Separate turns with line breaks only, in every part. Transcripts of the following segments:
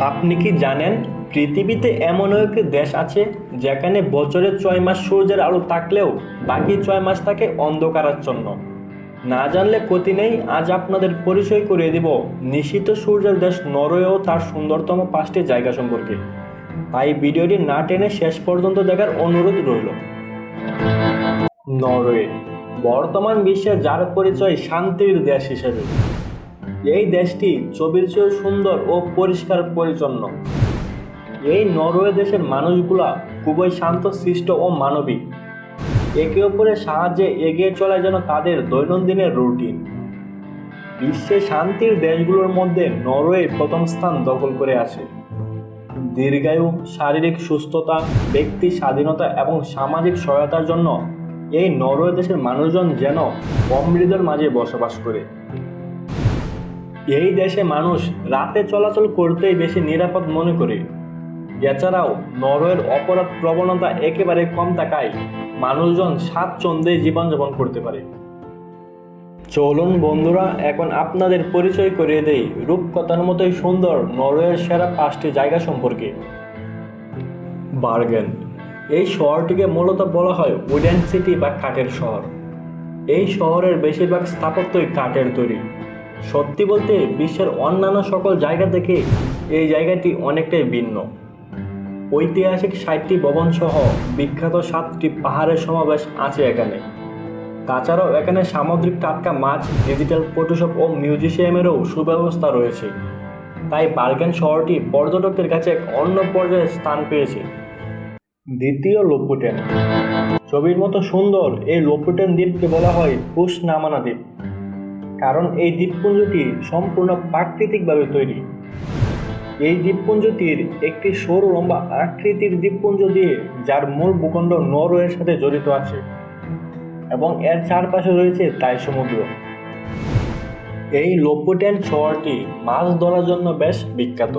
আপনি কি জানেন পৃথিবীতে এমন একটি দেশ আছে যেখানে বছরে 6 মাস সূর্যের আলো থাকলেও বাকি 6 মাস থাকে অন্ধকারাচ্ছন্ন? না জানলে ক্ষতি নেই, আজ আপনাদের পরিচয় করিয়ে দিব নিশীথ সূর্যের দেশ নরওয়ে ও তার সুন্দরতম 5টি জায়গা সম্পর্কে। তাই ভিডিওটি না টেনে শেষ পর্যন্ত দেখার অনুরোধ রইল। নরওয়ে বর্তমান বিশ্বে যার পরিচয় শান্তির দেশ হিসেবে। এই দেশটি ছবির চেয়েও সুন্দর ও পরিষ্কার পরিচ্ছন্ন। এই নরওয়ে দেশের মানুষগুলা খুবই শান্তশিষ্ট ও মানবিক। একে অপরের সাহায্যে এগিয়ে চলে যেন তাদের দৈনন্দিনের রুটিন। বিশ্বে শান্তির দেশগুলোর মধ্যে নরওয়ে প্রথম স্থান দখল করে আছে। দীর্ঘায়ু, শারীরিক সুস্থতা, ব্যক্তি স্বাধীনতা এবং সামাজিক সহায়তার জন্য এই নরওয়ে দেশের মানুষজন যেন অমৃতের মাঝে বসবাস করে। এই দেশে মানুষ রাতে চলাচল করতেই বেশি নিরাপদ মনে করে। এছাড়াও নরওয়ের অপরাধ প্রবণতা একেবারে কম থাকায় মানুষজন স্বাচ্ছন্দ্যে জীবনযাপন করতে পারে। চলুন বন্ধুরা, এখন আপনাদের পরিচয় করিয়ে দেই রূপকথার মতোই সুন্দর নরওয়ের সেরা 5টি জায়গা সম্পর্কে। বার্গেন। এই শহরটিকে মূলত বলা হয় উডেন সিটি বা কাঠের শহর। এই শহরের বেশিরভাগ স্থাপত্যই কাঠের তৈরি। সত্যি বলতে বিশ্বের অন্যান্য সকল জায়গা থেকে এই জায়গাটি অনেকটাই ভিন্ন। ঐতিহাসিক 60টি ভবন সহ বিখ্যাত 7টি পাহাড়ের সমাবেশ আছে এখানে। তাছাড়াও এখানে সামুদ্রিক টাটকা মাছ, ডিজিটাল ফটোশপ ও মিউজিয়ামেরও সুব্যবস্থা রয়েছে। তাই বার্গেন শহরটি পর্যটকদের কাছে এক অন্য পর্যায়ে স্থান পেয়েছে। দ্বিতীয়, লোপুটেন। ছবির মতো সুন্দর এই লোপুটেন দ্বীপকে বলা হয় পুসনামানা দ্বীপ, কারণ এই দ্বীপপুঞ্জটি সম্পূর্ণ প্রাকৃতিকভাবে তৈরি। এই দ্বীপপুঞ্জটির একটি সরু লম্বা আকৃতির দ্বীপপুঞ্জ দিয়ে যার মূল ভূখণ্ড নরওয়ের সাথে জড়িত আছে এবং এর চারপাশে রয়েছে তাই সমুদ্র। এই লোপুটেন শহরটি মাছ ধরার জন্য বেশ বিখ্যাত।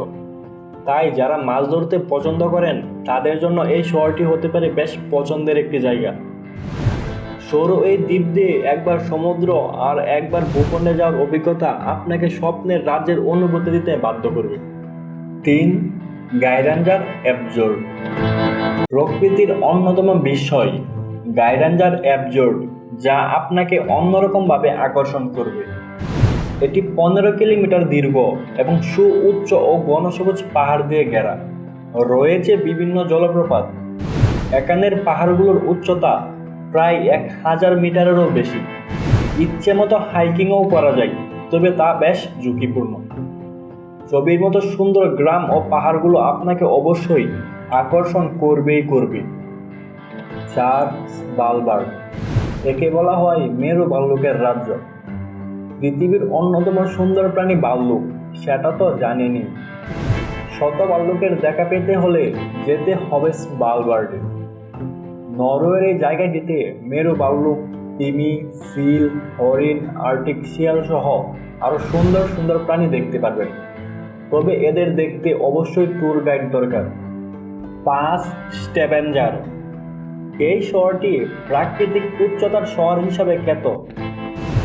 তাই যারা মাছ ধরতে পছন্দ করেন তাদের জন্য এই শহরটি হতে পারে বেশ পছন্দের একটি জায়গা। সরু এই দ্বীপ দিয়ে একবার সমুদ্র আর একবার ভূখণ্ডে যাওয়ার অভিজ্ঞতা আপনাকে স্বপ্নের রাজ্যের অনুভূতি দিতে বাধ্য করবে। 3. গাইরাঞ্জার অ্যাবজোর্ড। প্রকৃতির অন্যতম বিস্ময় গাইরাঞ্জার অ্যাবজোর্ড, যা আপনাকে অন্যরকমভাবে আকর্ষণ করবে। এটি 15 কিলোমিটার দীর্ঘ এবং সুউচ্চ ও ঘনসবুজ পাহাড় দিয়ে ঘেরা। রয়েছে বিভিন্ন জলপ্রপাত। এখানের পাহাড়গুলোর উচ্চতা প্রায় 1000 মিটারেরও বেশি। ইচ্ছে মতো হাইকিংও করা যায়, তবে তা বেশ ঝুঁকিপূর্ণ। ছবির মতো সুন্দর গ্রাম ও পাহাড়গুলো আপনাকে অবশ্যই আকর্ষণ করবেই করবে। 4. স্ভালবার্ড। একে বলা হয় মেরু ভাল্লুকের রাজ্য। পৃথিবীর অন্যতম সুন্দর প্রাণী ভাল্লুক, সেটা তো জানেনই। শত ভাল্লুকের দেখা পেতে হলে যেতে হবে স্ভালবার্ডে। নরওয়ের এই জায়গাটিতে মেরু ভাল্লুক, তিমি, সিল, হরিণ, আর্কটিক শিয়াল সহ আরও সুন্দর সুন্দর প্রাণী দেখতে পারবেন। তবে এদের দেখতে অবশ্যই ট্যুর গাইড দরকার। 5. স্টেভেনজার। এই শহরটি প্রাকৃতিক উচ্চতার শহর হিসাবে খ্যাত।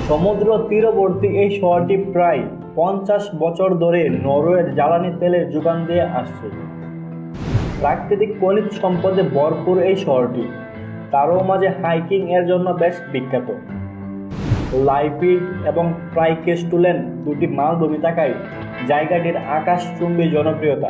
সমুদ্র তীরবর্তী এই শহরটি প্রায় 50 বছর ধরে নরওয়ের জ্বালানি তেলের যোগান দিয়ে আসছে। প্রাকৃতিক খনিজ সম্পদে ভরপুর এই শহরটি, তারও মাঝে হাইকিং এর জন্য বেশ বিখ্যাত। লাইপিড এবং প্রাইকেস্টুলেন দুটি মালভূমি থাকায় জায়গাটির আকাশচুম্বী জনপ্রিয়তা।